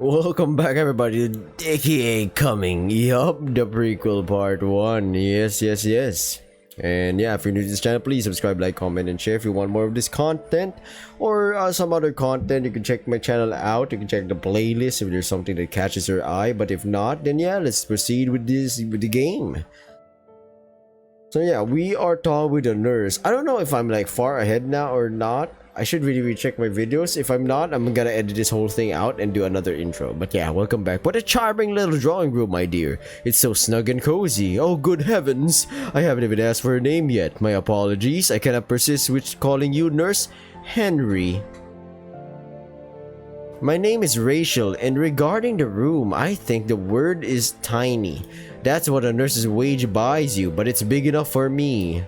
Welcome back everybody to Dickie A coming. Yup, the prequel part 1. Yes. And yeah, if you're new to this channel, please subscribe, like, comment, and share if you want more of this content or some other content. You can check my channel out. You can check the playlist if there's something that catches your eye. But if not, then yeah, let's proceed with the game. So yeah, we are talking with a nurse. I don't know if I'm like far ahead now or not. I should really recheck my videos. If I'm not, I'm gonna edit this whole thing out and do another intro. But yeah, welcome back. What a charming little drawing room, my dear. It's so snug and cozy. Oh, good heavens. I haven't even asked for a name yet. My apologies. I cannot persist with calling you Nurse Henry. My name is Rachel, and regarding the room, I think the word is tiny. That's what a nurse's wage buys you, but it's big enough for me.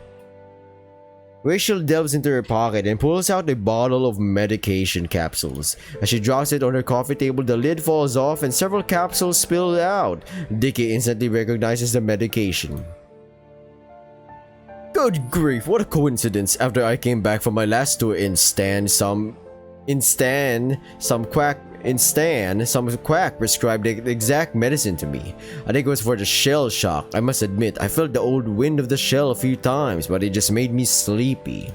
Rachel delves into her pocket and pulls out a bottle of medication capsules. As she drops it on her coffee table, the lid falls off and several capsules spill out. Dickie instantly recognizes the medication. Good grief, what a coincidence. After I came back from my last tour in Stan, some quack prescribed the exact medicine to me. I think it was for the shell shock. I must admit, I felt the old wind of the shell a few times, but it just made me sleepy.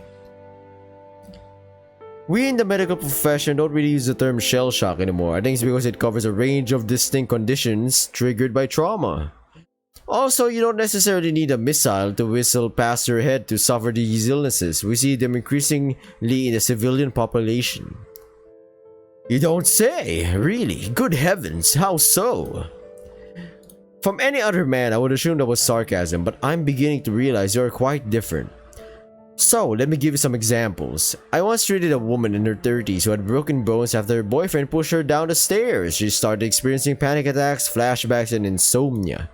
We in the medical profession don't really use the term shell shock anymore. I think it's because it covers a range of distinct conditions triggered by trauma. Also, you don't necessarily need a missile to whistle past your head to suffer these illnesses. We see them increasingly in the civilian population. You don't say? Really? Good heavens, how so? From any other man, I would assume that was sarcasm, but I'm beginning to realize you're quite different. So, let me give you some examples. I once treated a woman in her 30s who had broken bones after her boyfriend pushed her down the stairs. She started experiencing panic attacks, flashbacks, and insomnia.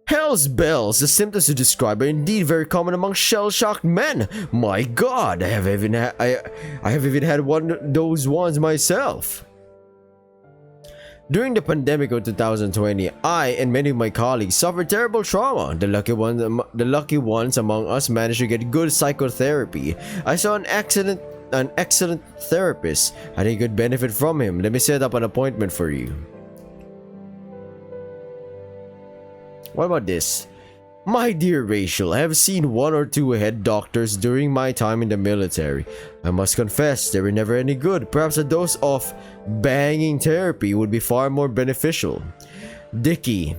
Hell's bells, the symptoms you describe are indeed very common among shell-shocked men. My god, I have even had one of those ones myself. During the pandemic of 2020, I and many of my colleagues suffered terrible trauma. The lucky ones among us managed to get good psychotherapy. I saw an excellent therapist. I think you could benefit from him. Let me set up an appointment for you. What about this? My dear Rachel, I have seen one or two head doctors during my time in the military. I must confess, they were never any good. Perhaps a dose of banging therapy would be far more beneficial. Dickie,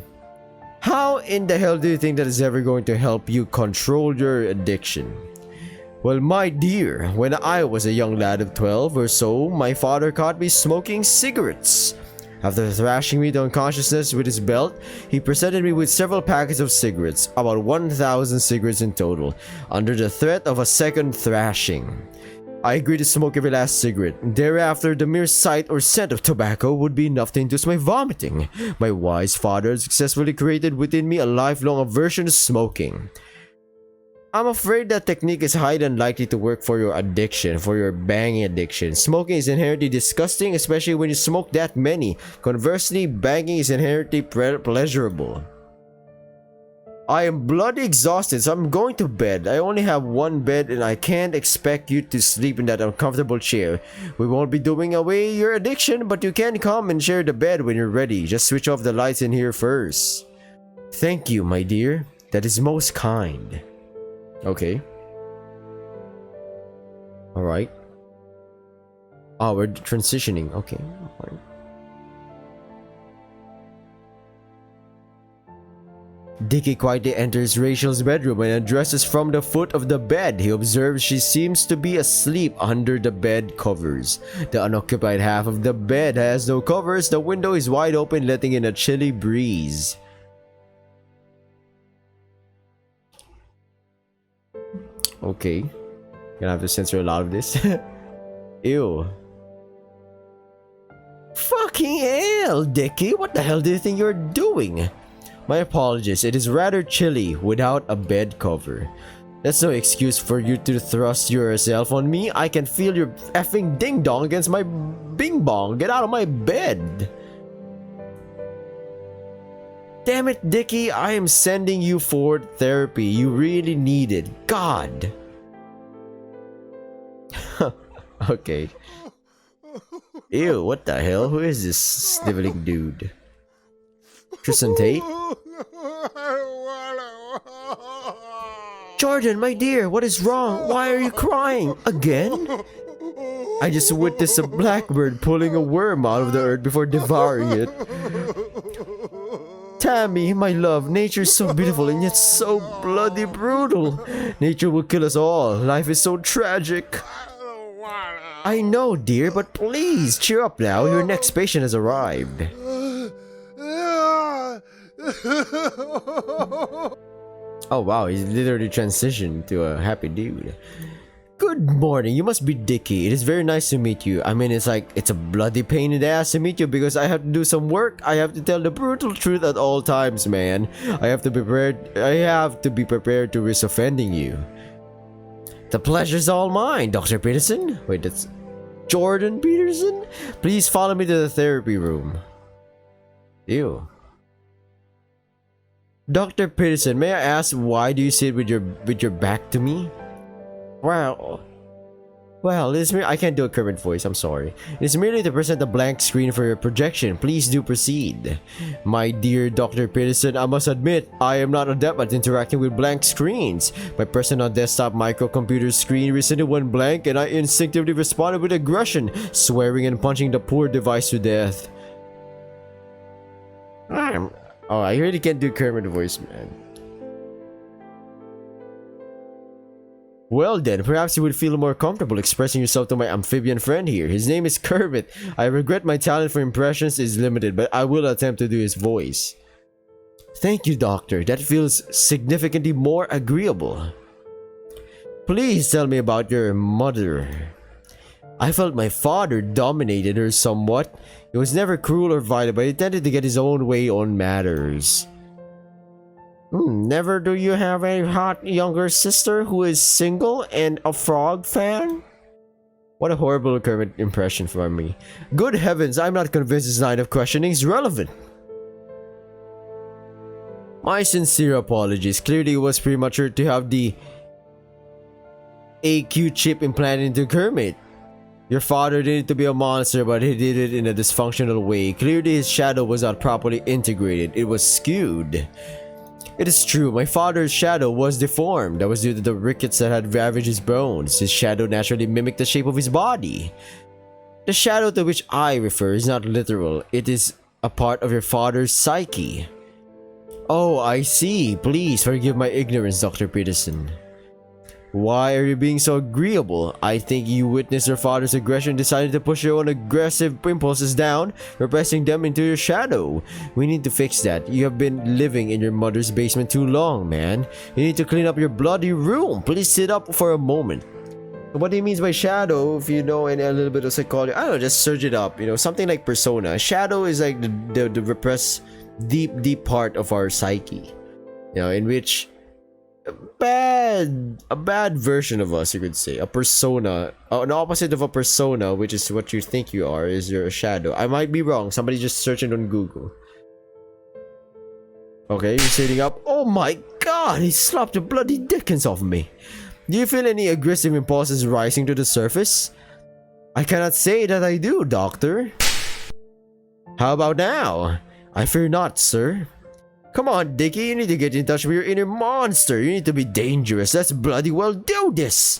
how in the hell do you think that is ever going to help you control your addiction? Well, my dear, when I was a young lad of 12 or so, my father caught me smoking cigarettes. After thrashing me to unconsciousness with his belt, he presented me with several packets of cigarettes, about 1,000 cigarettes in total, under the threat of a second thrashing. I agreed to smoke every last cigarette. Thereafter, the mere sight or scent of tobacco would be enough to induce my vomiting. My wise father successfully created within me a lifelong aversion to smoking. I'm afraid that technique is highly unlikely to work for your addiction, for your banging addiction. Smoking is inherently disgusting, especially when you smoke that many. Conversely, banging is inherently pleasurable. I am bloody exhausted, so I'm going to bed. I only have one bed and I can't expect you to sleep in that uncomfortable chair. We won't be doing away your addiction, but you can come and share the bed when you're ready. Just switch off the lights in here first. Thank you, my dear. That is most kind. Okay. Alright. Oh, we're transitioning. Okay. Alright. Dickie quietly enters Rachel's bedroom and addresses from the foot of the bed. He observes she seems to be asleep under the bed covers. The unoccupied half of the bed has no covers. The window is wide open, letting in a chilly breeze. Okay. Gonna have to censor a lot of this. Ew. Fucking hell, Dickie. What the hell do you think you're doing? My apologies. It is rather chilly without a bed cover. That's no excuse for you to thrust yourself on me. I can feel your effing ding dong against my bing bong. Get out of my bed. Damn it, Dickie, I am sending you for therapy. You really need it. God. Okay. Ew, what the hell? Who is this sniveling dude? Tristan Tate? Jordan, my dear, what is wrong? Why are you crying? Again? I just witnessed a blackbird pulling a worm out of the earth before devouring it. Tammy, my love, nature is so beautiful and yet so bloody brutal. Nature will kill us all. Life is so tragic. I know, dear, but please cheer up now. Your next patient has arrived. Oh wow, he's literally transitioned to a happy dude. Good morning, you must be Dickie. It is very nice to meet you. I mean, it's a bloody pain in the ass to meet you because I have to do some work. I have to tell the brutal truth at all times, man. I have to be prepared to risk offending you. The pleasure's all mine, Dr. Peterson. Wait, that's Jordan Peterson? Please follow me to the therapy room. Ew. Dr. Peterson, may I ask why do you sit with your back to me? Well, I can't do a current voice, I'm sorry. It's merely to present a blank screen for your projection. Please do proceed. My dear Dr. Peterson, I must admit, I am not adept at interacting with blank screens. My personal desktop microcomputer screen recently went blank and I instinctively responded with aggression, swearing and punching the poor device to death. I really can't do current voice, man. Well then, perhaps you would feel more comfortable expressing yourself to my amphibian friend here. His name is Kermit. I regret my talent for impressions is limited, but I will attempt to do his voice. Thank you, Doctor. That feels significantly more agreeable. Please tell me about your mother. I felt my father dominated her somewhat. He was never cruel or violent, but he tended to get his own way on matters. Never do you have a hot younger sister who is single and a frog fan? What a horrible Kermit impression from me. Good heavens, I'm not convinced this line of questioning is relevant. My sincere apologies. Clearly it was premature to have the AQ chip implanted into Kermit. Your father needed to be a monster, but he did it in a dysfunctional way. Clearly his shadow was not properly integrated. It was skewed. It is true, my father's shadow was deformed. That was due to the rickets that had ravaged his bones. His shadow naturally mimicked the shape of his body. The shadow to which I refer is not literal. It is a part of your father's psyche. Oh, I see. Please forgive my ignorance, Dr. Peterson. Why are you being so agreeable? I think you witnessed your father's aggression and decided to push your own aggressive impulses down, repressing them into your shadow. We need to fix that. You have been living in your mother's basement too long, man. You need to clean up your bloody room. Please sit up for a moment. What he means by shadow, if you know any a little bit of psychology, I don't know, just search it up. You know, something like persona. Shadow is like the repressed deep part of our psyche. You know, in which a bad version of us, you could say, a persona, an opposite of a persona, which is what you think you are, is your shadow. I might be wrong. Somebody just search it on Google. Okay, you're sitting up. Oh my god, he slapped the bloody dickens off me. Do you feel any aggressive impulses rising to the surface? I cannot say that I do, Doctor. How about now? I fear not, sir. Come on, Dickie, you need to get in touch with your inner monster. You need to be dangerous. Let's bloody well do this.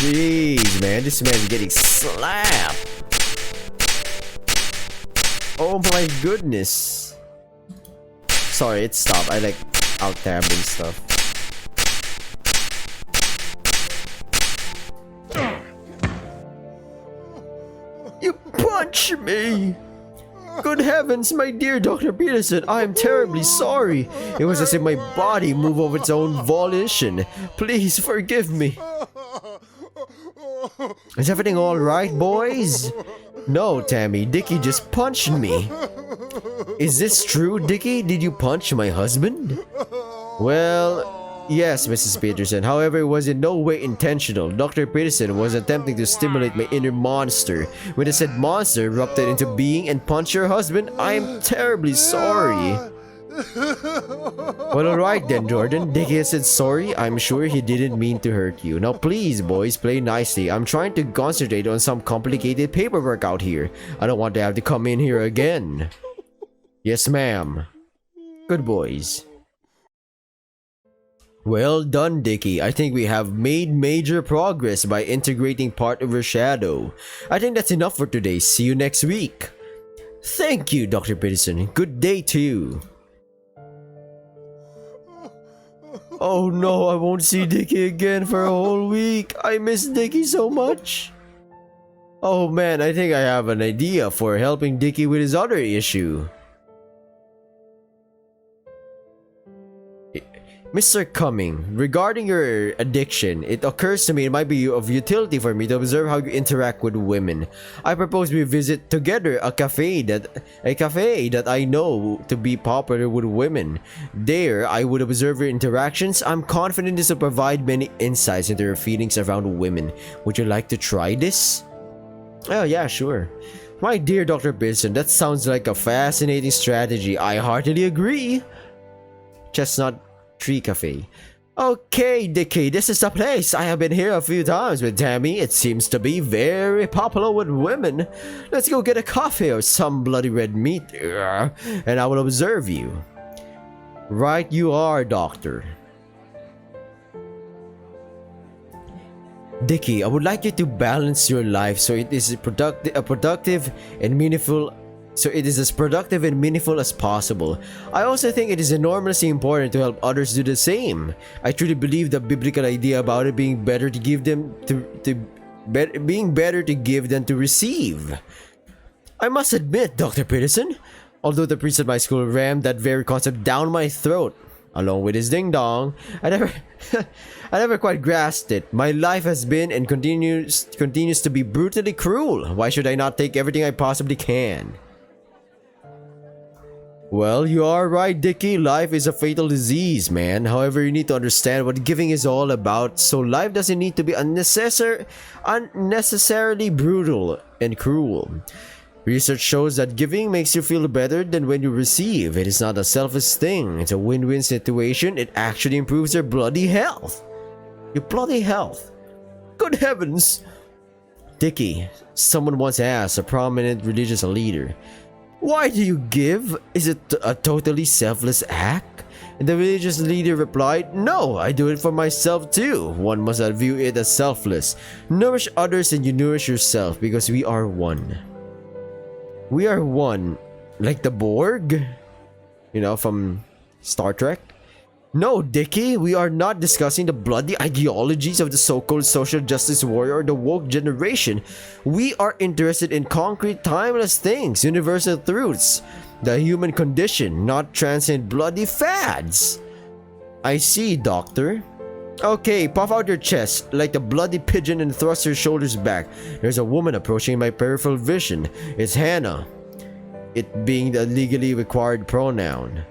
Jeez, man, this man's getting slapped. Oh my goodness. Sorry, it stopped. I like out-tabbing stuff. You punch me! Good heavens, my dear Dr. Peterson, I am terribly sorry. It was as if my body moved of its own volition. Please forgive me. Is everything alright, boys? No, Tammy, Dickie just punched me. Is this true, Dickie? Did you punch my husband? Well, yes, Mrs. Peterson. However, it was in no way intentional. Dr. Peterson was attempting to stimulate my inner monster. When the said monster erupted into being and punched your husband, I am terribly sorry. Well, alright then, Jordan. Dickie said sorry. I'm sure he didn't mean to hurt you. Now please, boys, play nicely. I'm trying to concentrate on some complicated paperwork out here. I don't want to have to come in here again. Yes, ma'am. Good boys. Well done, Dickie. I think we have made major progress by integrating part of your shadow. I think that's enough for today. See you next week. Thank you, Dr. Peterson. Good day to you. Oh no, I won't see Dickie again for a whole week. I miss Dickie so much. Oh man, I think I have an idea for helping Dickie with his other issue. Mr. Cumming, regarding your addiction, it occurs to me it might be of utility for me to observe how you interact with women. I propose we visit together a cafe that I know to be popular with women. There, I would observe your interactions. I'm confident this will provide many insights into your feelings around women. Would you like to try this? Oh yeah, sure. My dear Dr. Pearson, that sounds like a fascinating strategy. I heartily agree. Chestnut Tree Cafe. Okay, Dickie, this is the place. I have been here a few times with Tammy. It seems to be very popular with women. Let's go get a coffee or some bloody red meat, and I will observe you. Right you are, Doctor. Dickie, I would like you to balance your life so it is productive and meaningful. So it is as productive and meaningful as possible. I also think it is enormously important to help others do the same. I truly believe the biblical idea about it being better to give them being better to give than to receive. I must admit, Dr. Peterson, although the priest at my school rammed that very concept down my throat, along with his ding dong, I never quite grasped it. My life has been and continues to be brutally cruel. Why should I not take everything I possibly can? Well, you are right, Dickie. Life is a fatal disease, man. However, you need to understand what giving is all about, so life doesn't need to be unnecessarily brutal and cruel. Research shows that giving makes you feel better than when you receive. It is not a selfish thing. It's a win-win situation. It actually improves your bloody health. Your bloody health. Good heavens! Dickie, someone once asked a prominent religious leader, "Why do you give? Is it a totally selfless act?" And the religious leader replied, "No, I do it for myself too. One must not view it as selfless. Nourish others and you nourish yourself because we are one." We are one. Like the Borg? You know, from Star Trek? No, Dickie, we are not discussing the bloody ideologies of the so-called social justice warrior or the woke generation. We are interested in concrete, timeless things, universal truths, the human condition, not transient bloody fads. I see, Doctor. Okay, puff out your chest like the bloody pigeon and thrust your shoulders back. There's a woman approaching my peripheral vision. It's Hannah. It being the legally required pronoun.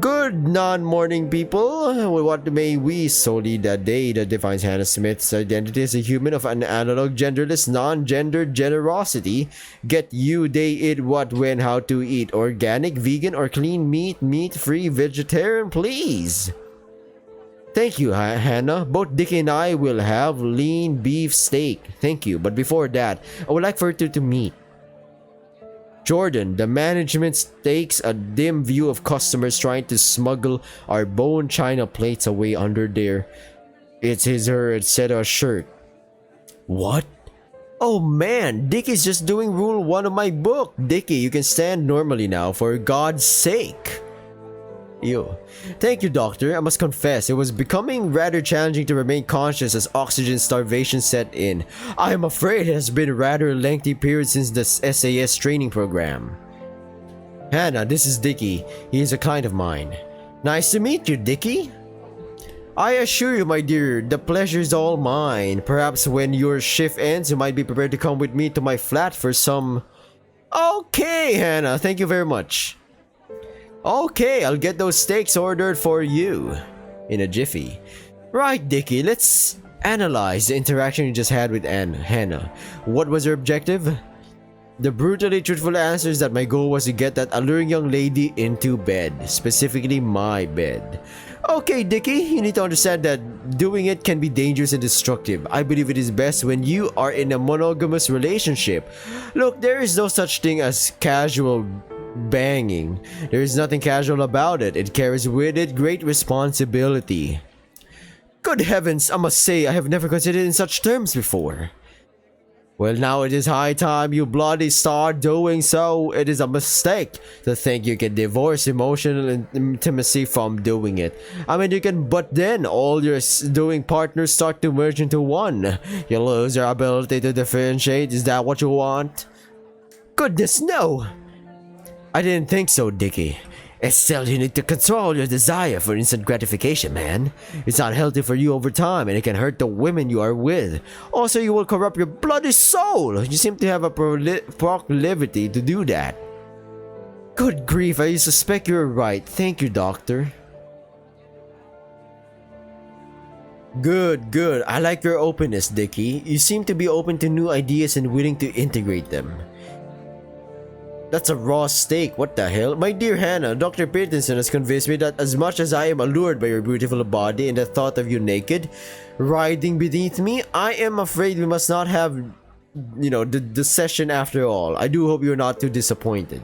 Good non-morning people. What may we solely the day that defines Hannah Smith's identity as a human of an analog, genderless, non-gendered generosity? Get you, they, it, what, when, how to eat. Organic, vegan, or clean meat, meat-free, vegetarian, please. Thank you, Hannah. Both Dickie and I will have lean beef steak. Thank you. But before that, I would like for you to meet Jordan. The management takes a dim view of customers trying to smuggle our bone china plates away under their it's his her etc. shirt. What? Oh man, Dickie's just doing rule 1 of my book. Dickie, you can stand normally now, for God's sake. Ew. Thank you, Doctor. I must confess, it was becoming rather challenging to remain conscious as oxygen starvation set in. I am afraid it has been a rather lengthy period since the SAS training program. Hannah, this is Dickie. He is a client of mine. Nice to meet you, Dickie. I assure you, my dear, the pleasure is all mine. Perhaps when your shift ends, you might be prepared to come with me to my flat for some... Okay, Hannah, thank you very much. Okay, I'll get those steaks ordered for you in a jiffy. Right, Dickie, let's analyze the interaction you just had with Hannah. What was her objective? The brutally truthful answer is that my goal was to get that alluring young lady into bed, specifically my bed. Okay, Dickie, you need to understand that doing it can be dangerous and destructive. I believe it is best when you are in a monogamous relationship. Look, there is no such thing as casual banging. There is nothing casual about it. It carries with it great responsibility. Good heavens, I must say I have never considered it in such terms before. Well, now it is high time you bloody start doing so. It is a mistake to think you can divorce emotional intimacy from doing it. I mean, you can, but then all your doing partners start to merge into one. You lose your ability to differentiate. Is that what you want? Goodness, no! I didn't think so, Dickie. And still, you need to control your desire for instant gratification, man. It's not healthy for you over time, and it can hurt the women you are with. Also, you will corrupt your bloody soul. You seem to have a proclivity to do that. Good grief, I suspect you're right. Thank you, doctor. Good. I like your openness, Dickie. You seem to be open to new ideas and willing to integrate them. That's a raw steak, what the hell? My dear Hannah, Dr. Peterson has convinced me that as much as I am allured by your beautiful body and the thought of you naked, riding beneath me, I am afraid we must not have, the session after all. I do hope you're not too disappointed.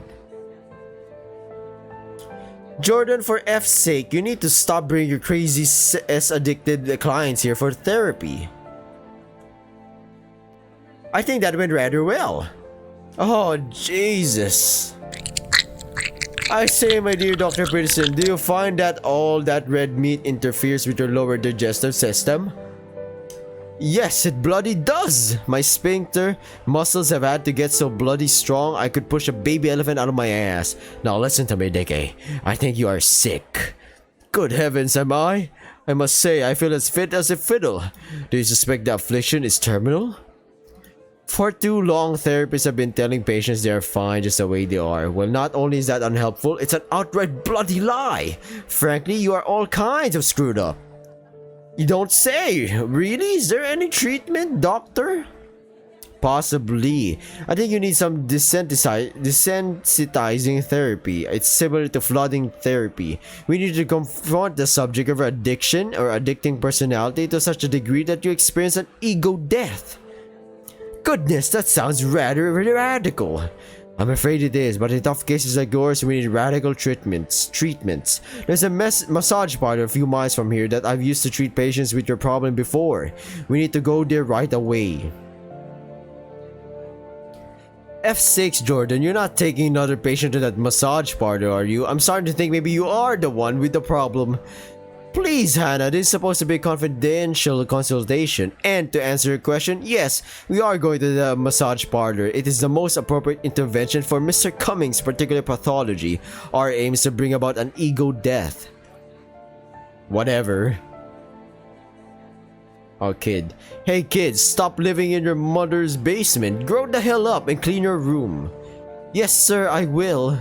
Jordan, for F's sake, you need to stop bringing your crazy S-addicted clients here for therapy. I think that went rather well. Oh, Jesus. I say, my dear Dr. Peterson, do you find that all that red meat interferes with your lower digestive system? Yes, it bloody does! My sphincter muscles have had to get so bloody strong I could push a baby elephant out of my ass. Now listen to me, Dickie. I think you are sick. Good heavens, am I? I must say, I feel as fit as a fiddle. Do you suspect the affliction is terminal? For too long, therapists have been telling patients they are fine just the way they are. Well, not only is that unhelpful, it's an outright bloody lie. Frankly, you are all kinds of screwed up. You don't say. Really? Is there any treatment, doctor? Possibly. I think you need some desensitizing therapy. It's similar to flooding therapy. We need to confront the subject of addiction or addicting personality to such a degree that you experience an ego death. Goodness, that sounds rather radical. I'm afraid it is, but in tough cases like yours, we need radical treatments. There's a massage parlor a few miles from here that I've used to treat patients with your problem before. We need to go there right away. F6, Jordan, you're not taking another patient to that massage parlor, are you? I'm starting to think maybe you are the one with the problem. Please, Hannah, this is supposed to be a confidential consultation. And to answer your question, yes, we are going to the massage parlor. It is the most appropriate intervention for Mr. Cummings' particular pathology. Our aim is to bring about an ego death. Whatever. Oh, kid. Hey, kids, stop living in your mother's basement. Grow the hell up and clean your room. Yes, sir, I will.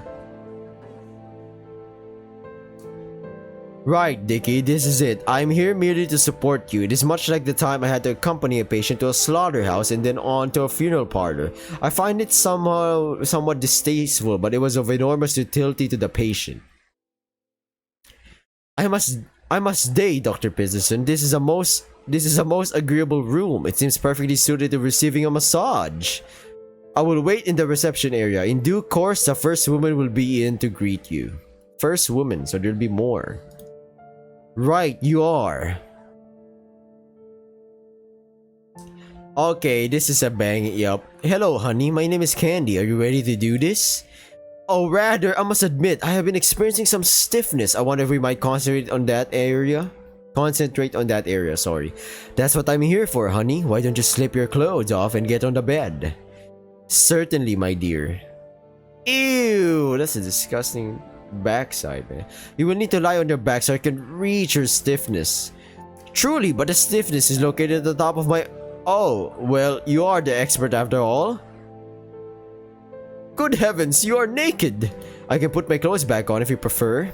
Right, Dickie, this is it. I'm here merely to support you. It is much like the time I had to accompany a patient to a slaughterhouse and then on to a funeral parlor. I find it somewhat distasteful, but it was of enormous utility to the patient. I must say, Dr. Peterson, this is a most agreeable room. It seems perfectly suited to receiving a massage. I will wait in the reception area. In due course, the first woman will be in to greet you. First woman, so there'll be more. Right, you are. Okay, this is a bang. Yup. Hello, honey. My name is Candy. Are you ready to do this? Oh, rather, I must admit, I have been experiencing some stiffness. I wonder if we might concentrate on that area. Sorry. That's what I'm here for, honey. Why don't you slip your clothes off and get on the bed? Certainly, my dear. Ew, that's a disgusting backside, man. You will need to lie on your back so I can reach your stiffness. Truly, but the stiffness is located at the top of my... Oh, well, you are the expert after all. Good heavens, you are naked. I can put my clothes back on if you prefer.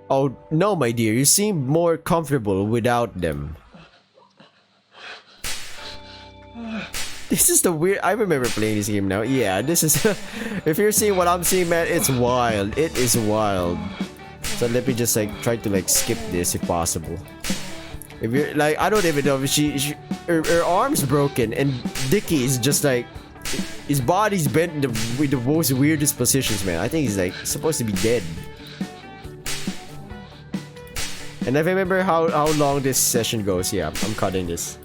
Oh, no, my dear, you seem more comfortable without them. This is the weird. I remember playing this game now. Yeah, this is. If you're seeing what I'm seeing, man, it's wild. It is wild. So let me just like try to like skip this if possible. If you're like, I don't even know if her arm's broken, and Dickie is just like, his body's bent in the most weirdest positions, man. I think he's like supposed to be dead. And if I remember how long this session goes, yeah, I'm cutting this.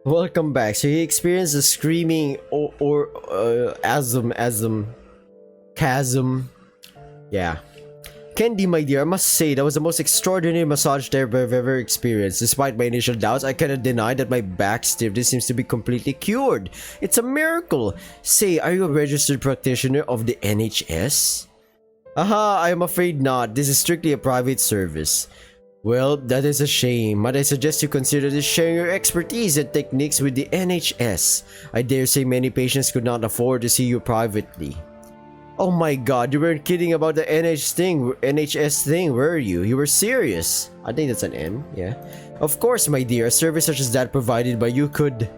Welcome back. So he experienced a screaming or chasm. Yeah. Candy, my dear, I must say that was the most extraordinary massage therapy I've ever experienced. Despite my initial doubts, I cannot deny that my back stiffness seems to be completely cured. It's a miracle. Say, are you a registered practitioner of the NHS? Aha, I am afraid not. This is strictly a private service. Well, that is a shame, but I suggest you consider this sharing your expertise and techniques with the NHS. I dare say many patients could not afford to see you privately. Oh my god, you weren't kidding about the NHS thing, were you? You were serious. I think that's an N, yeah. Of course, my dear, a service such as that provided by you could...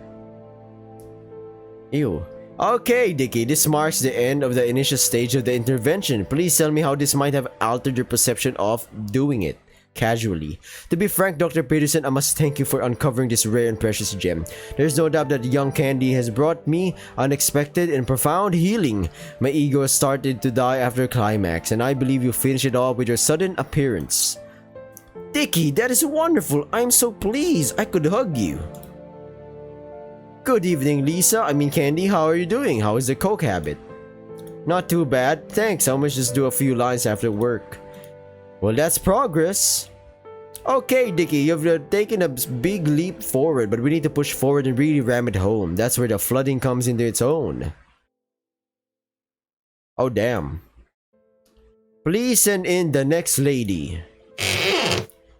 Ew. Okay, Dickie, this marks the end of the initial stage of the intervention. Please tell me how this might have altered your perception of doing it. Casually. To be frank, Dr. Peterson, I must thank you for uncovering this rare and precious gem. There's no doubt that young Candy has brought me unexpected and profound healing. My ego started to die after climax, and I believe you finished it off with your sudden appearance. Dickie, that is wonderful. I'm so pleased. I could hug you. Good evening, Lisa. I mean, Candy, how are you doing? How is the coke habit? Not too bad. Thanks. I must just do a few lines after work. Well, that's progress. Okay, Dickie, you've taken a big leap forward, but we need to push forward and really ram it home. That's where the flooding comes into its own. Oh, damn. Please send in the next lady.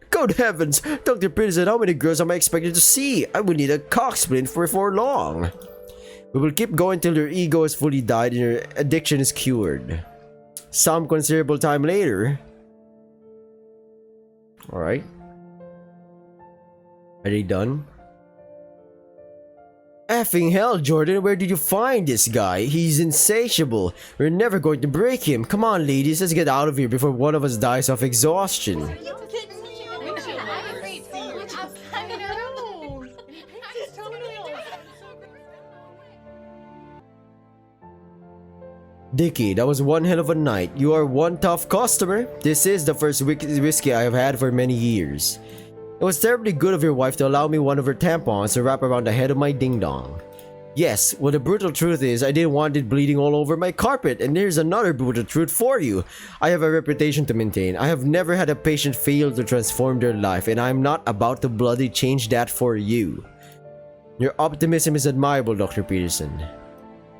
Good heavens! Dr. Peterson, how many girls am I expected to see? I will need a cock splint before long. We will keep going till your ego is fully died and your addiction is cured. Some considerable time later... Alright. Are they done? Effing hell, Jordan, where did you find this guy? He's insatiable. We're never going to break him. Come on, ladies, let's get out of here before one of us dies of exhaustion. Dickie, that was one hell of a night. You are one tough customer. This is the first whiskey I have had for many years. It was terribly good of your wife to allow me one of her tampons to wrap around the head of my ding-dong. Yes, well, the brutal truth is I didn't want it bleeding all over my carpet, and here's another brutal truth for you. I have a reputation to maintain. I have never had a patient fail to transform their life, and I'm not about to bloody change that for you. Your optimism is admirable, Dr. Peterson.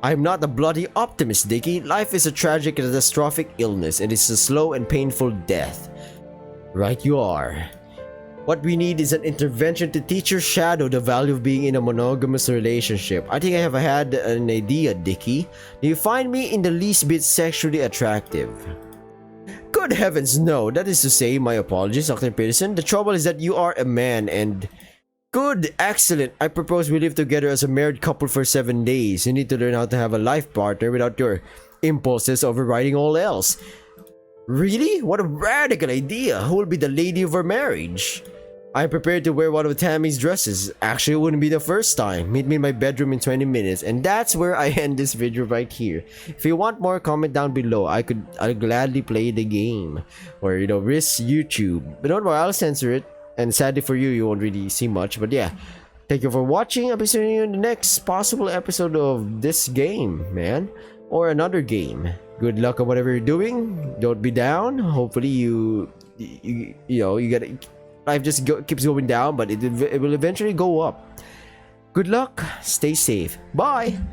I'm not a bloody optimist, Dickie. Life is a tragic and catastrophic illness, and it's a slow and painful death. Right you are. What we need is an intervention to teach your shadow the value of being in a monogamous relationship. I think I have had an idea, Dickie. Do you find me in the least bit sexually attractive? Good heavens, no. That is to say, my apologies, Dr. Peterson. The trouble is that you are a man and... Good, excellent. I propose we live together as a married couple for 7 days. You need to learn how to have a life partner without your impulses overriding all else. Really? What a radical idea. Who will be the lady of our marriage? I'm prepared to wear one of Tammy's dresses. Actually, it wouldn't be the first time. Meet me in my bedroom in 20 minutes. And that's where I end this video right here. If you want more, comment down below. I'll gladly play the game. Or, risk YouTube. But don't worry, I'll censor it. And sadly for you, you won't really see much. But yeah, thank you for watching. I'll be seeing you in the next possible episode of this game, man. Or another game. Good luck on whatever you're doing. Don't be down. Hopefully you get life just keeps going down, but it will eventually go up. Good luck. Stay safe. Bye.